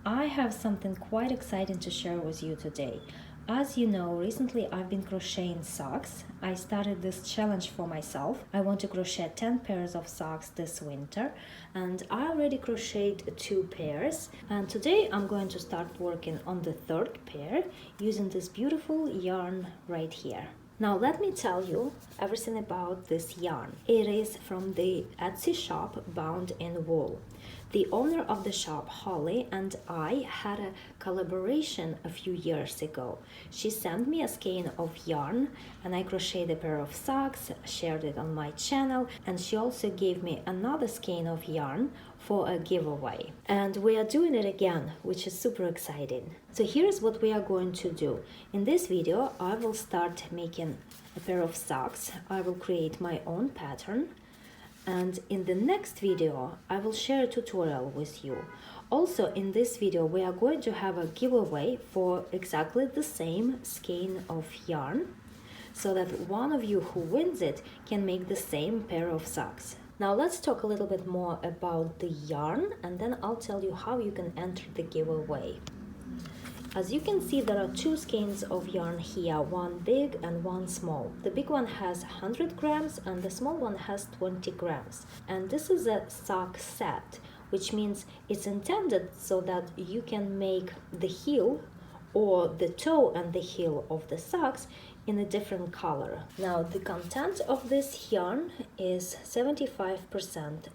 I have something quite exciting to share with you today. As you know, recently I've been crocheting socks. I started this challenge for myself. I want to crochet 10 pairs of socks this winter, and I already crocheted 2 pairs. And today I'm going to start working on the 3rd pair using this beautiful yarn right here. Now let me tell you everything about this yarn. It is from the Etsy shop Bound in Wool. The owner of the shop, Holly, and I had a collaboration a few years ago. She sent me a skein of yarn and I crocheted a pair of socks, shared it on my channel, and she also gave me another skein of yarn for a giveaway. And we are doing it again, which is super exciting. So here's what we are going to do. In this video, I will start making a pair of socks. I will create my own pattern. And in the next video, I will share a tutorial with you. Also, in this video, we are going to have a giveaway for exactly the same skein of yarn, so that one of you who wins it can make the same pair of socks. Now let's talk a little bit more about the yarn, and then I'll tell you how you can enter the giveaway. As you can see, there are 2 skeins of yarn here, one big and one small. The big one has 100 grams and the small one has 20 grams. And this is a sock set, which means it's intended so that you can make the heel or the toe and the heel of the socks in a different color. Now the content of this yarn is 75%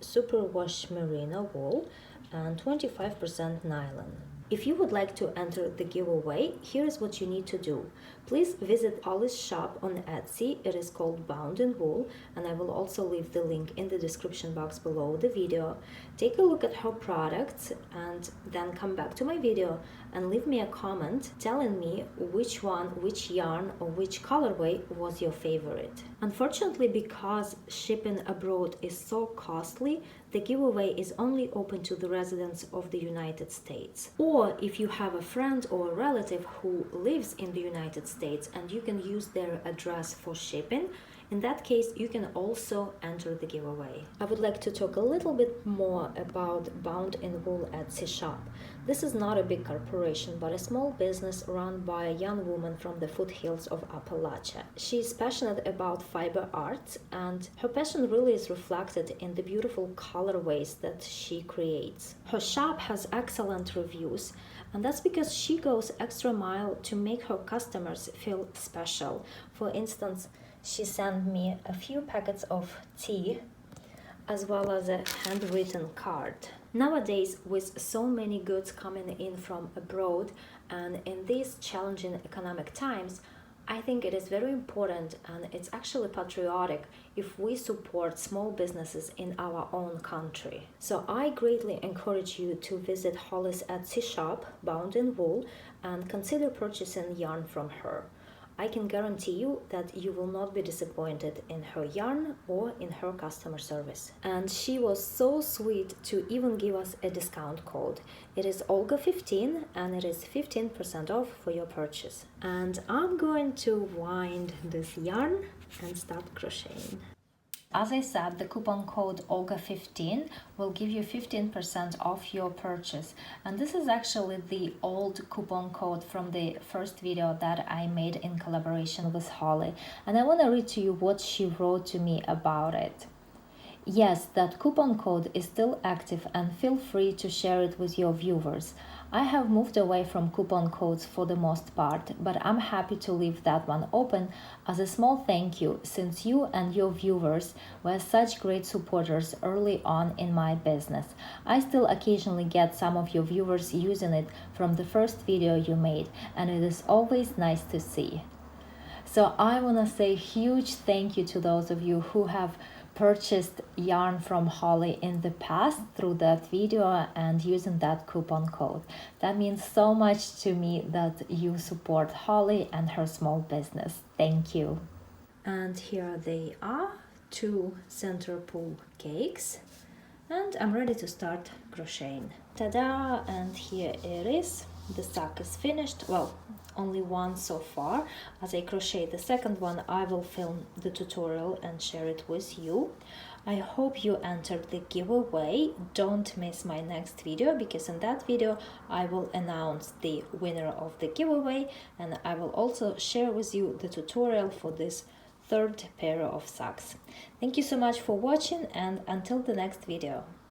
superwash merino wool and 25% nylon. If you would like to enter the giveaway, here's what you need to do. Please visit Holly's shop on Etsy. It is called Bound in Wool, and I will also leave the link in the description box below the video. Take a look at her products and then come back to my video and leave me a comment telling me which yarn or which colorway was your favorite. Unfortunately, because shipping abroad is so costly, the giveaway is only open to the residents of the United States. Or if you have a friend or a relative who lives in the United States and you can use their address for shipping, in that case, you can also enter the giveaway. I would like to talk a little bit more about Bound in Wool Etsy shop. This is not a big corporation, but a small business run by a young woman from the foothills of Appalachia. She is passionate about fiber arts, and her passion really is reflected in the beautiful colorways that she creates. Her shop has excellent reviews, and that's because she goes extra mile to make her customers feel special. For instance, she sent me a few packets of tea as well as a handwritten card. Nowadays, with so many goods coming in from abroad and in these challenging economic times, I think it is very important and it's actually patriotic if we support small businesses in our own country. So I greatly encourage you to visit Holly's Etsy shop, Bound in Wool, and consider purchasing yarn from her. I can guarantee you that you will not be disappointed in her yarn or in her customer service. And she was so sweet to even give us a discount code. It is Olga 15 and it is 15% off for your purchase. And I'm going to wind this yarn and start crocheting. As I said, the coupon code Olga15 will give you 15% off your purchase. And this is actually the old coupon code from the first video that I made in collaboration with Holly. And I want to read to you what she wrote to me about it. Yes, that coupon code is still active and feel free to share it with your viewers. I have moved away from coupon codes for the most part, but I'm happy to leave that one open as a small thank you since you and your viewers were such great supporters early on in my business. I still occasionally get some of your viewers using it from the first video you made, and it is always nice to see. So I want to say huge thank you to those of you who have purchased yarn from Holly in the past through that video and using that coupon code. That means so much to me that you support Holly and her small business. Thank you. And here they are, 2 center pull cakes, and I'm ready to start crocheting. Ta-da! And here it is. The sock is finished. Well, only one so far. As I crochet the second one, I will film the tutorial and share it with you. I hope you entered the giveaway. Don't miss my next video, because in that video I will announce the winner of the giveaway, and I will also share with you the tutorial for this third pair of socks. Thank you so much for watching, and until the next video.